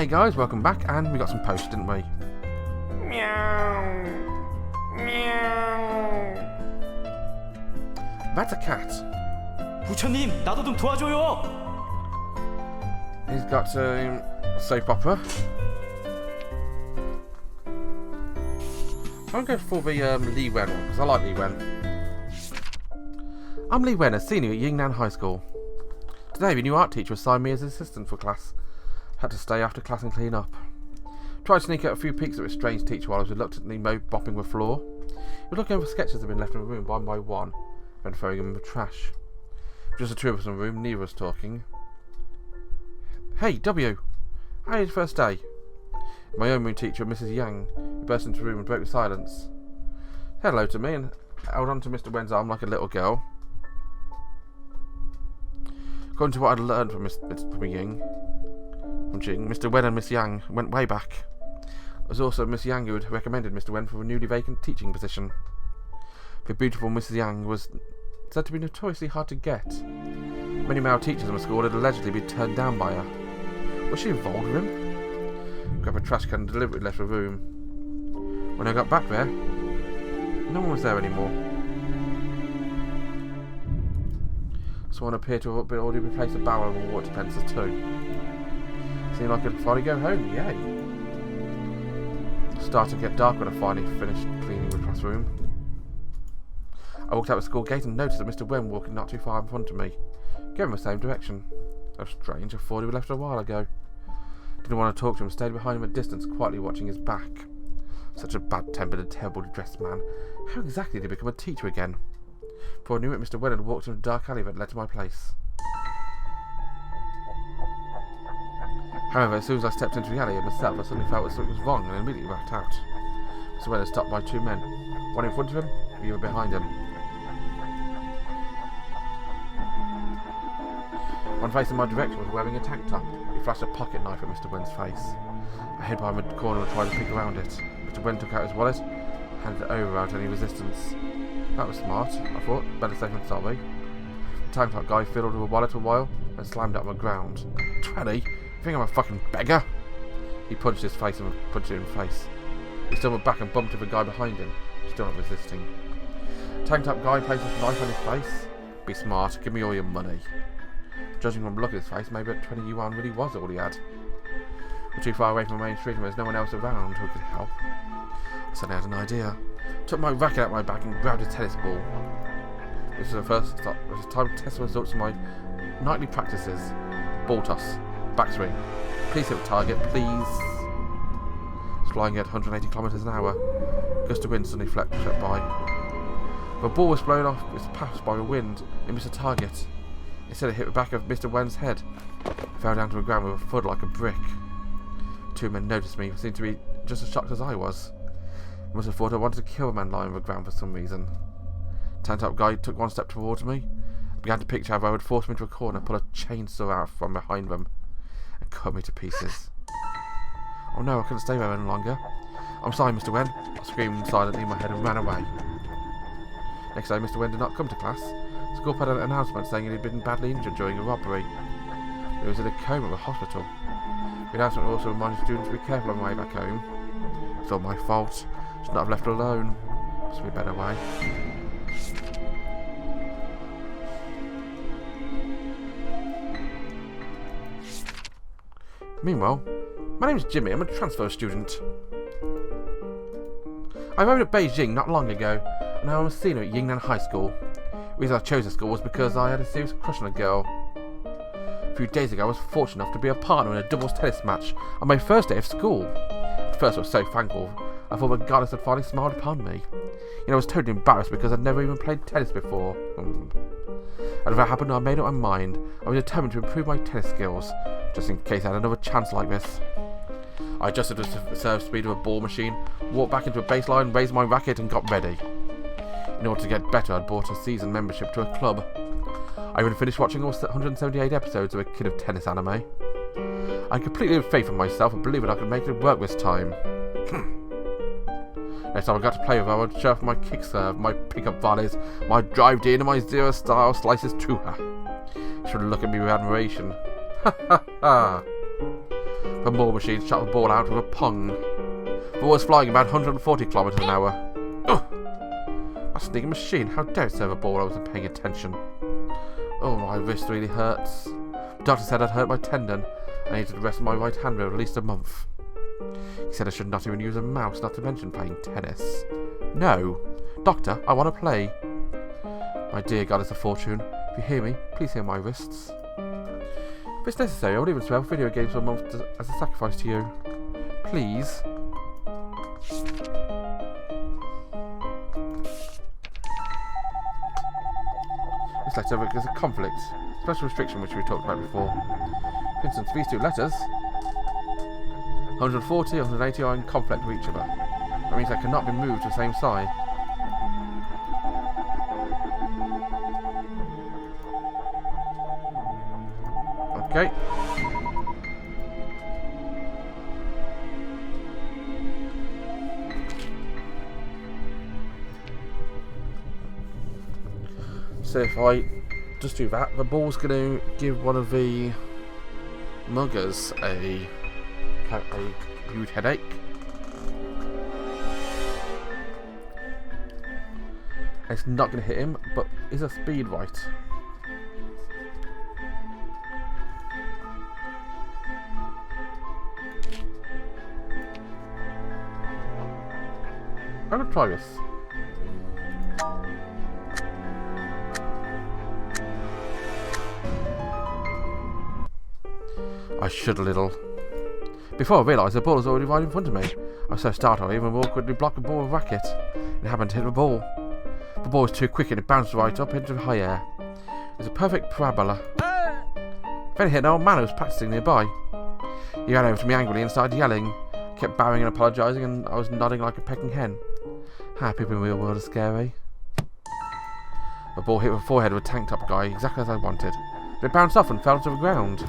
Hey guys, welcome back, and we got some posts, didn't we? Meow. Meow. That's a cat. 부처님, 나도 좀 도와줘요. He's got a soap opera. I'm going to go for the Lee Wen one, because I like Lee Wen. I'm Lee Wen, a senior at Yingnan High School. Today, the new art teacher assigned me as assistant for class. Had to stay after class and clean up. Tried to sneak out a few peeks at his strange teacher while I was reluctantly mopping the floor. He was looking over sketches that had been left in the room one by one, then throwing them in the trash. Just the two of us in the room, neither of us talking. Hey, W! How was your first day? My own room teacher, Mrs. Yang, who burst into the room and broke the silence. Said hello to me and held on to Mr. Wen's arm like a little girl. According to what I'd learned from Jing, Mr. Wen and Miss Yang went way back. It was also Miss Yang who had recommended Mr. Wen for a newly vacant teaching position. The beautiful Mrs. Yang was said to be notoriously hard to get. Many male teachers in the school had allegedly been turned down by her. Was she involved with him? Grabbed a trash can and deliberately left the room. When I got back there, no one was there anymore. Someone appeared to have already replaced a barrel of water dispensers too. Seemed like I'd finally go home, yay! It started to get dark when I finally finished cleaning the classroom. I walked out the school gate and noticed that Mr. Wen walking not too far in front of me, going the same direction. That was strange, I thought he had left a while ago. Didn't want to talk to him, stayed behind him at a distance, quietly watching his back. Such a bad-tempered and terribly dressed man. How exactly did he become a teacher again? Before I knew it, Mr. Wen had walked into a dark alley that led to my place. However, as soon as I stepped into the alley myself, I suddenly felt that something was wrong and immediately backed out. Mr. Wen had stopped by two men, one in front of him, the other behind him. One facing my direction was wearing a tank top. He flashed a pocket knife at Mr. Wen's face. I hid behind the corner and tried to peek around it. Mr. Wen took out his wallet, handed it over without any resistance. That was smart, I thought. Better safe than sorry. The tank top guy fiddled with the wallet a while and slammed it on the ground. 20? You think I'm a fucking beggar? He punched his face and punched it in the face. He stumbled back and bumped into the guy behind him, still not resisting. Tank top guy placed his knife on his face. Be smart, give me all your money. Judging from the look at his face, maybe at 20 yuan really was all he had. We're too far away from the main street and there's no one else around who could help. I suddenly had an idea. Took my racket out of my bag and grabbed a tennis ball. This was the first stop. It was time to test the results of my nightly practices. Ball toss, backswing. Please hit the target, please. It's flying at 180 kilometers an hour. Gust of wind suddenly swept by. The ball was blown off its path by the wind and missed the target. Instead, it hit the back of Mr. Wen's head. It fell down to the ground with a thud like a brick. Two men noticed me, seemed to be just as shocked as I was. They must have thought I wanted to kill a man lying on the ground for some reason. Tank top guy took one step towards me, and began to picture how I would force him into a corner, pull a chainsaw out from behind them, and cut me to pieces. Oh no, I couldn't stay there any longer. I'm sorry, Mr. Wen. I screamed silently in my head and ran away. Next day, Mr. Wen did not come to class. School put out an announcement saying he had been badly injured during a robbery. He was in a coma at the hospital. The announcement also reminded students to be careful on the way back home. It's all my fault. Should not have left alone. Must be a better way. Meanwhile, my name's Jimmy. I'm a transfer student. I arrived at Beijing not long ago, and now I'm a senior at Yingnan High School. The reason I chose the school was because I had a serious crush on a girl. A few days ago, I was fortunate enough to be a partner in a doubles tennis match on my first day of school. At first, I was so thankful. I thought the goddess had finally smiled upon me. I was totally embarrassed because I'd never even played tennis before. And if that happened, I made up my mind. I was determined to improve my tennis skills, just in case I had another chance like this. I adjusted the serve speed of a ball machine, walked back into a baseline, raised my racket, and got ready. In order to get better, I'd bought a season membership to a club. I even finished watching all 178 episodes of a Kid of Tennis anime. I completely had faith in myself and believed that I could make it work this time. Next time I got to play with her, I would show off my kick serve, my pick-up volleys, my drive in, and my zero-style slices to her. She would look at me with admiration. Ha ha ha! The ball machine shot the ball out with a pong. The ball was flying about 140 kilometers an hour. Ugh! That sneaking machine, how dare it serve a ball I wasn't paying attention. Oh, my wrist really hurts. The doctor said I'd hurt my tendon. I needed to rest my right hand for at least a month. He said I should not even use a mouse, not to mention playing tennis. No. Doctor, I want to play. My dear goddess of fortune, if you hear me, please heal my wrists. If it's necessary, I will even sell video games for a month as a sacrifice to you. Please. This letter is a conflict. Special restriction which we talked about before. For instance, these two letters, 140 and 180 are in conflict with each other. That means they cannot be moved to the same side. Okay. So if I just do that, the ball's going to give one of the muggers a huge headache. It's not going to hit him, but is a speed right? I'm going to try this. I shuddered a little. Before I realised the ball was already right in front of me. I was so startled I even awkwardly blocked the ball with a racket. It happened to hit the ball. The ball was too quick and it bounced right up into the high air. It was a perfect parabola. Then it hit an old man who was practising nearby. He ran over to me angrily and started yelling. I kept bowing and apologising, and I was nodding like a pecking hen. People in the real world are scary. The ball hit the forehead of a tank top guy exactly as I wanted. But it bounced off and fell to the ground.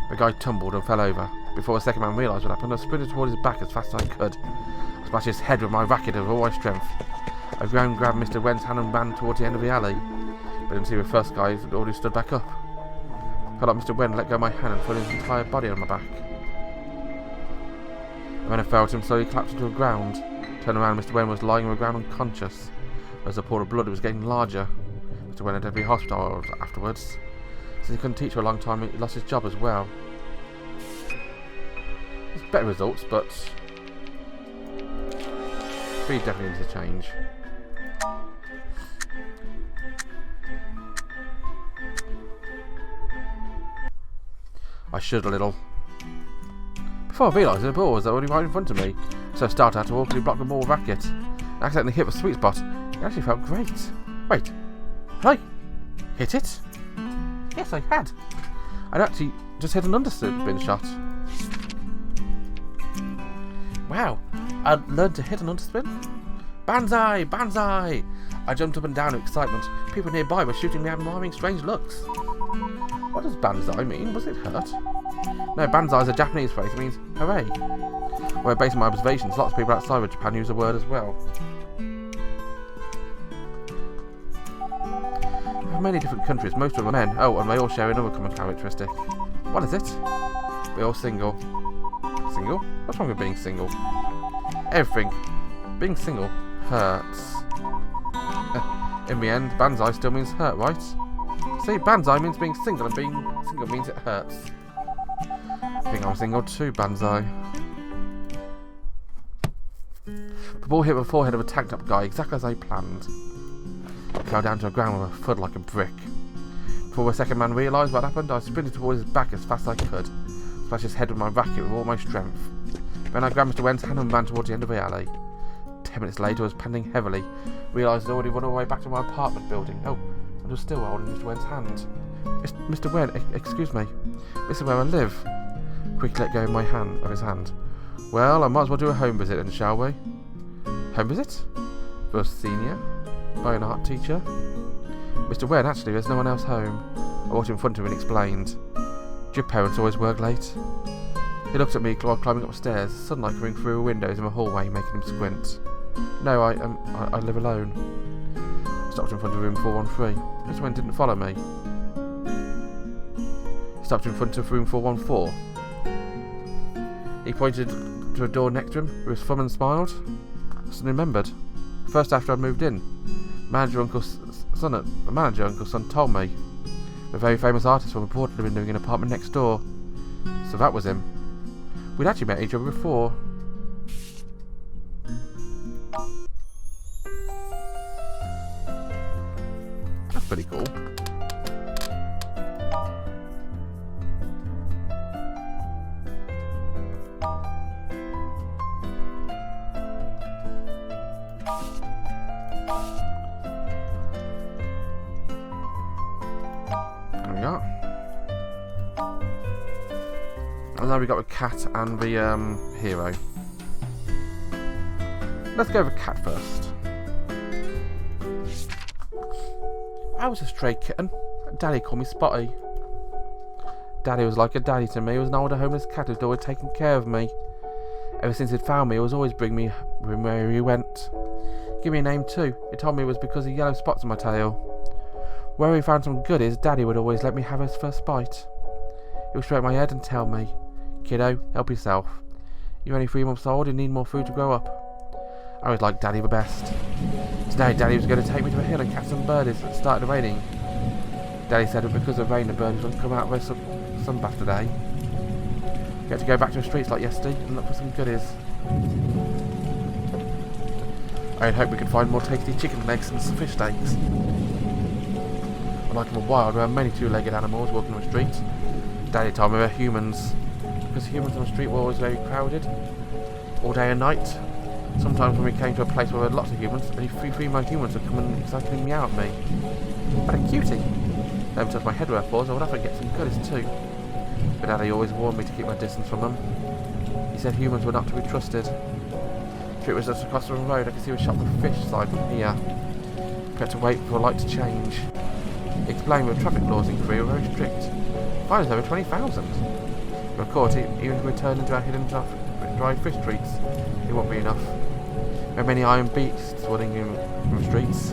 The guy tumbled and fell over. Before the second man realised what happened, I sprinted towards his back as fast as I could. I smashed his head with my racket with all my strength. I ran and grabbed Mr. Wen's hand and ran towards the end of the alley. But I didn't see the first guy had already stood back up. I felt like Mr. Wen let go of my hand and threw his entire body on my back. And when I felt him slowly collapse into the ground, turned around, Mr. Wen was lying on the ground unconscious. As the pool of blood was getting larger. Mr. Wen had to be hospitalised afterwards. Since he couldn't teach for a long time, he lost his job as well. It's better results, but speed definitely needs to change. I shuddered a little. Before I realised the ball was already right in front of me, so I started out to awkwardly block the ball with a racket. I accidentally hit the sweet spot. It actually felt great. Wait, had I hit it? Yes, I had. I'd actually just hit an underspin shot. Wow, I'd learned to hit an underspin? Banzai! Banzai! I jumped up and down in excitement. People nearby were shooting me admiring strange looks. What does banzai mean? Was it hurt? No, banzai is a Japanese phrase. It means hooray. Where based on my observations, lots of people outside of Japan use the word as well. In many different countries, most of them are men. Oh, and they all share another common characteristic. What is it? We're all single. Single? What's wrong with being single? Everything. Being single hurts. In the end, banzai still means hurt, right? See, banzai means being single, and being single means it hurts. I think I'm single too, banzai. The ball hit the forehead of a tanked up guy exactly as I planned. He fell down to the ground with a thud like a brick. Before the second man realised what happened, I sprinted towards his back as fast as I could. Smashed his head with my racket with all my strength. Then I grabbed Mr. Wen's hand and ran towards the end of the alley. 10 minutes later, I was panting heavily. Realised I'd already run all the way back to my apartment building. Oh, and I was still holding Mr. Wen's hand. Mr. Wen, excuse me. This is where I live. Quickly let go of his hand. Well, I might as well do a home visit then, shall we? Home visit? For a senior? By an art teacher? Mr. Wen, actually, there's no one else home. I walked in front of him and explained. Do your parents always work late? He looked at me while climbing up the stairs, sunlight coming through the windows in the hallway, making him squint. No, I live alone. I stopped in front of room 413. Mr. Wen didn't follow me. He stopped in front of room 414. He pointed to a door next to him with his thumb and smiled. I suddenly remembered. First after I moved in, manager Uncle's son told me. A very famous artist from abroad had been living in an apartment next door. So that was him. We'd actually met each other before. That's pretty cool. There we go. And now we got the cat and the hero. Let's go with the cat first. I was a stray kitten. Daddy called me Spotty. Daddy was like a daddy to me. He was an older homeless cat who'd always taken care of me. Ever since he'd found me, he was always bringing me where he went. Give me a name too. He told me it was because of yellow spots on my tail. Where he found some goodies, Daddy would always let me have his first bite. He would stroke my head and tell me, "Kiddo, help yourself. You're only 3 months old and need more food to grow up." I always liked Daddy the best. Today, Daddy was going to take me to a hill and catch some birdies that started raining. Daddy said that because of rain, the birdies wouldn't come out of their sunbath today. We had to go back to the streets like yesterday and look for some goodies. I had hoped we could find more tasty chicken legs and some fish steaks. Unlike in the wild, there are many 2-legged animals walking on the street. Daddy told me they're humans. Because humans on the street were always very crowded, all day and night. Sometimes when we came to a place where there were lots of humans, only 3 female humans would come and excitedly meow at me. What a cutie! Let me touch my head with her paws, I would often get some goodies too. But Daddy always warned me to keep my distance from them. He said humans were not to be trusted. The street was just across the road. I could see a shop with fish side from here. We had to wait for a light to change. He explained that traffic laws in Korea were very strict. Fines over 20,000. But of course, even if we turned into our hidden dry fish treats, it won't be enough. There are many iron beats swanning in the streets.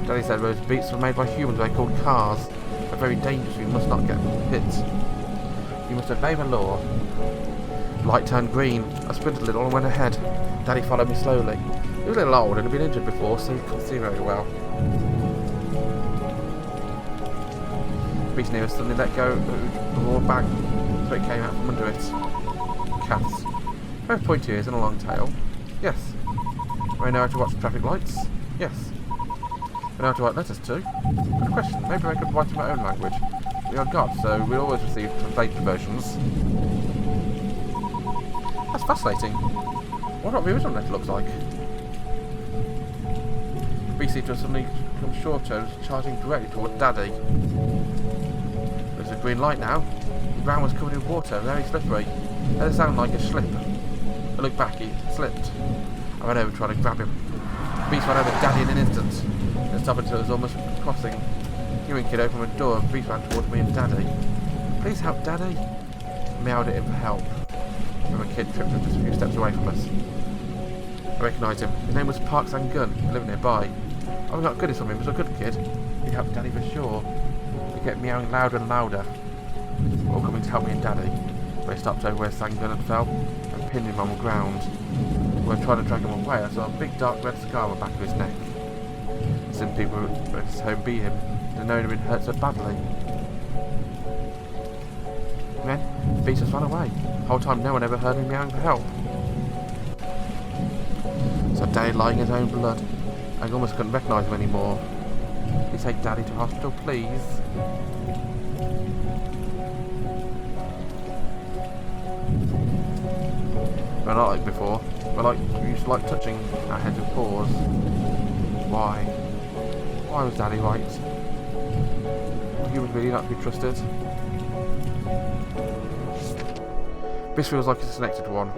Daddy said those beats were made by humans. They're called cars. They're very dangerous. You must not get hit. You must obey the law. The light turned green. I sprinted a little and went ahead. Daddy followed me slowly. He was a little old and had been injured before, so he couldn't see very well. The beast near us suddenly let go of the raw bang, so it came out from under it. Cats. Both pointy ears and a long tail. Yes. I know how to watch the traffic lights. Yes. I know how to write letters too. Good question. Maybe I could write in my own language. We are gods, so we always receive translated versions. That's fascinating. I wonder what the original letter looks like. BC just suddenly come shorter, charging directly toward Daddy. There's a green light now. The ground was covered in water, very slippery. It had a sound like a slip. I looked back, he slipped. I ran over trying to grab him. The beast ran over Daddy in an instant. It stopped until it was almost crossing. Human kid opened the door and the beast ran towards me and Daddy. "Please help, Daddy." I meowed at him for help. And the kid tripped just a few steps away from us. I recognised him. His name was Park Sang-gun. He lived nearby. I got goodies from him. He was a good kid. He helped Daddy for sure. He kept meowing louder and louder. All coming to help me and Daddy. But he stopped over where Sang-gun had fell and pinned him on the ground. When I tried to drag him away, I saw a big dark red scar on the back of his neck. Some people at his home beat him, and known he'd been hurt so badly. And then the beast just ran away. The whole time no one ever heard me meowing for help. So Daddy lying in his own blood. I almost couldn't recognise him anymore. Please take Daddy to hospital, please. But not like before. But we used to like touching our heads with paws. Why? Why was Daddy right? He was really not to be trusted. This feels like a selected one.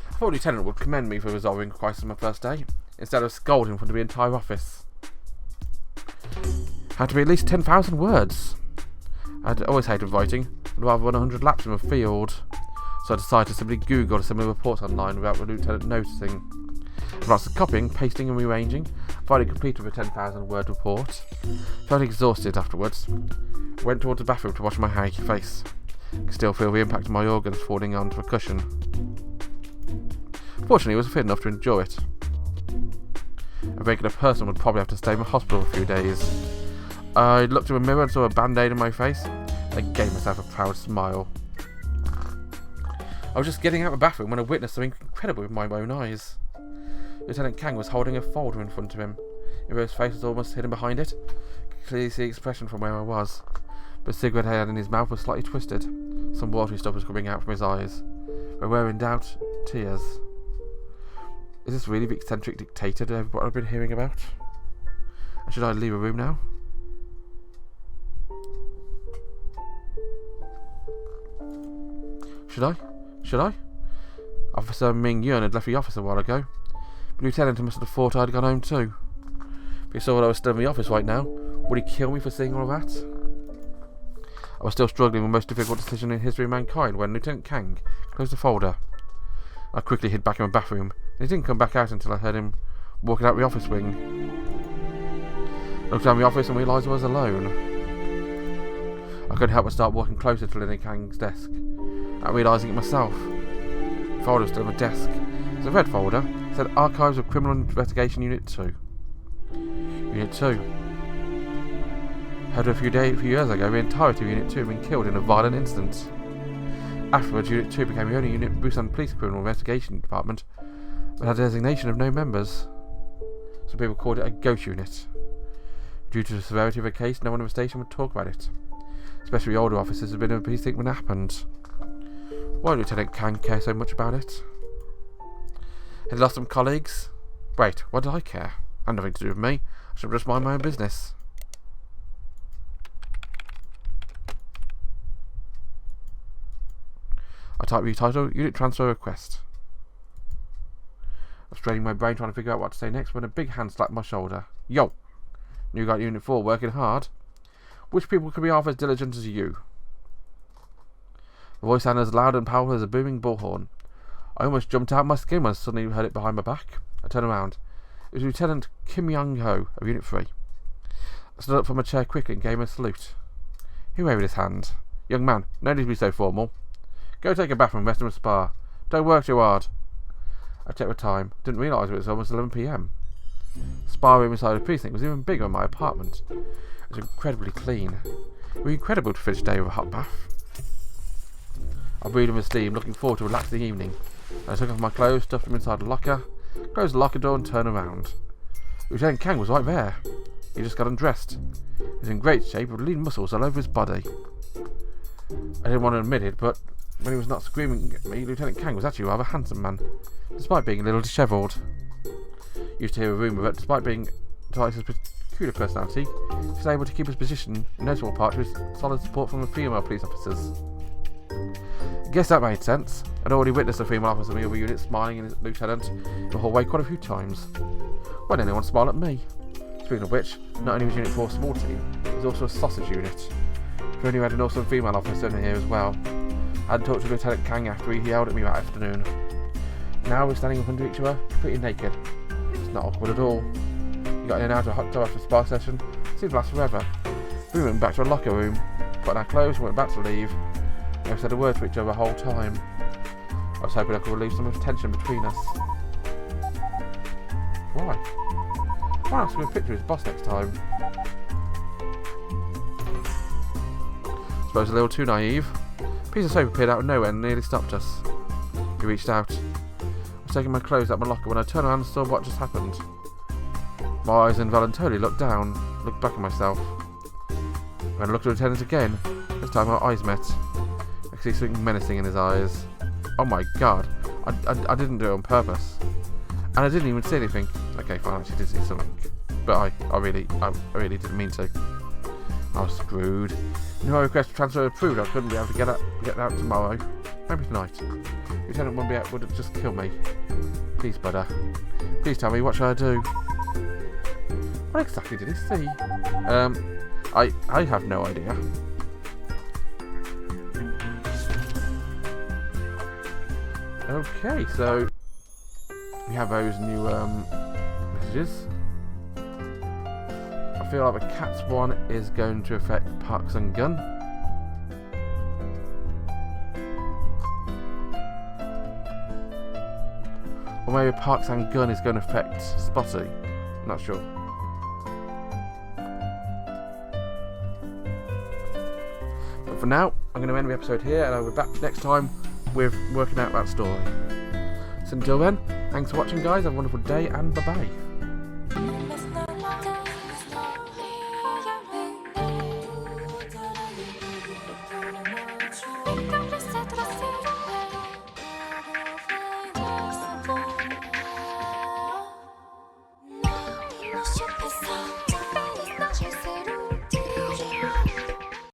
I thought Lieutenant would commend me for resolving a crisis on my first day, instead of scolding in front of the entire office. Had to be at least 10,000 words. I'd always hated writing, and rather run 100 laps in the field, so I decided to simply Google similar reports online without the Lieutenant noticing. Lots of copying, pasting and rearranging, finally completed the 10,000 word report. Felt exhausted afterwards. Went towards the bathroom to wash my face. I could still feel the impact of my organs falling onto a cushion. Fortunately, it was fit enough to endure it. A regular person would probably have to stay in the hospital for a few days. I looked in the mirror and saw a band-aid on my face. I gave myself a proud smile. I was just getting out of the bathroom when I witnessed something incredible with my own eyes. Lieutenant Kang was holding a folder in front of him. His face was almost hidden behind it. I could clearly see the expression from where I was. But the cigarette he had in his mouth was slightly twisted. Some watery stuff was coming out from his eyes. There were, in doubt, tears. Is this really the eccentric dictator that I've been hearing about? And should I leave the room now? Should I? Officer Ming Yun had left the office a while ago. The lieutenant must have thought I'd gone home too. If he saw that I was still in the office right now, would he kill me for seeing all that? I was still struggling with the most difficult decision in history of mankind when Lieutenant Kang closed the folder. I quickly hid back in my bathroom, and he didn't come back out until I heard him walking out the office wing. I looked around the office and realised I was alone. I couldn't help but start walking closer to Lieutenant Kang's desk. Not realising it myself. The folder was still on the desk. It was a red folder. It said Archives of Criminal Investigation Unit 2. Unit 2. Heard a few years ago, the entirety of Unit 2 had been killed in a violent incident. Afterwards, Unit 2 became the only unit in Busan Police Criminal Investigation Department that had a designation of no members. Some people called it a ghost unit. Due to the severity of the case, no one in the station would talk about it. Especially older officers had been in the police when it happened. Why did Lieutenant Kang care so much about it? Had he lost some colleagues? Wait, why did I care? Had nothing to do with me. I should just mind my own business. I typed the title, Unit Transfer Request. I was straining my brain trying to figure out what to say next when a big hand slapped my shoulder. Yo! New guy at Unit 4 working hard. Which people could be half as diligent as you? The voice sounded as loud and powerful as a booming bullhorn. I almost jumped out of my skin when I suddenly heard it behind my back. I turned around. It was Lieutenant Kim Young-ho of Unit 3. I stood up from my chair quickly and gave him a salute. He waved his hand. Young man, no need to be so formal. Go take a bath and rest in a spa. Don't work too hard. I checked the time. Didn't realise it was almost 11 PM. The spa room inside the precinct was even bigger than my apartment. It was incredibly clean. It was incredible to finish the day with a hot bath. I breathed in the steam, looking forward to a relaxing evening. I took off my clothes, stuffed them inside the locker, closed the locker door and turned around. Lieutenant Kang was right there. He just got undressed. He was in great shape with lean muscles all over his body. I didn't want to admit it, but when he was not screaming at me, Lieutenant Kang was actually a rather handsome man, despite being a little dishevelled. Used to hear a rumour that despite his peculiar personality, he was able to keep his position in notable part to his solid support from the female police officers. I guess that made sense. I'd already witnessed a female officer in the other unit smiling at the lieutenant in the hallway quite a few times. Why didn't anyone smile at me? Speaking of which, not only was Unit 4 a small team, it was also a sausage unit. We only had an awesome female officer in here as well. I hadn't talked to Lieutenant Kang after he yelled at me that afternoon. Now we're standing up under each other, completely naked. It's not awkward at all. We got in and out of a hot tub after a spa session. It seemed to last forever. We went back to our locker room, put on our clothes and went back to leave. We never said a word to each other the whole time. I was hoping I could relieve some of the tension between us. Why? Why not ask him a picture of his boss next time? Suppose a little too naive. A piece of soap appeared out of nowhere and nearly stopped us. He reached out. I was taking my clothes out of my locker when I turned around and saw what just happened. My eyes involuntarily looked down, looked back at myself. When I looked at the lieutenant again, this time our eyes met. I could see something menacing in his eyes. Oh my god, I didn't do it on purpose. And I didn't even see anything. Okay, fine, I actually did see something. But I really didn't mean to. I was screwed. No request for transfer approved. I couldn't be able to get out tomorrow. Maybe tonight. Lieutenant would just kill me. Please, brother. Please tell me, what should I do? What exactly did he see? I have no idea. Okay, so we have those new messages. I feel like the cats one is going to affect Parks and Gun. Or maybe Park's hand gun is going to affect Spotty. Not sure. But for now, I'm going to end the episode here, and I'll be back next time with working out that story. So until then, thanks for watching guys, have a wonderful day, and bye bye.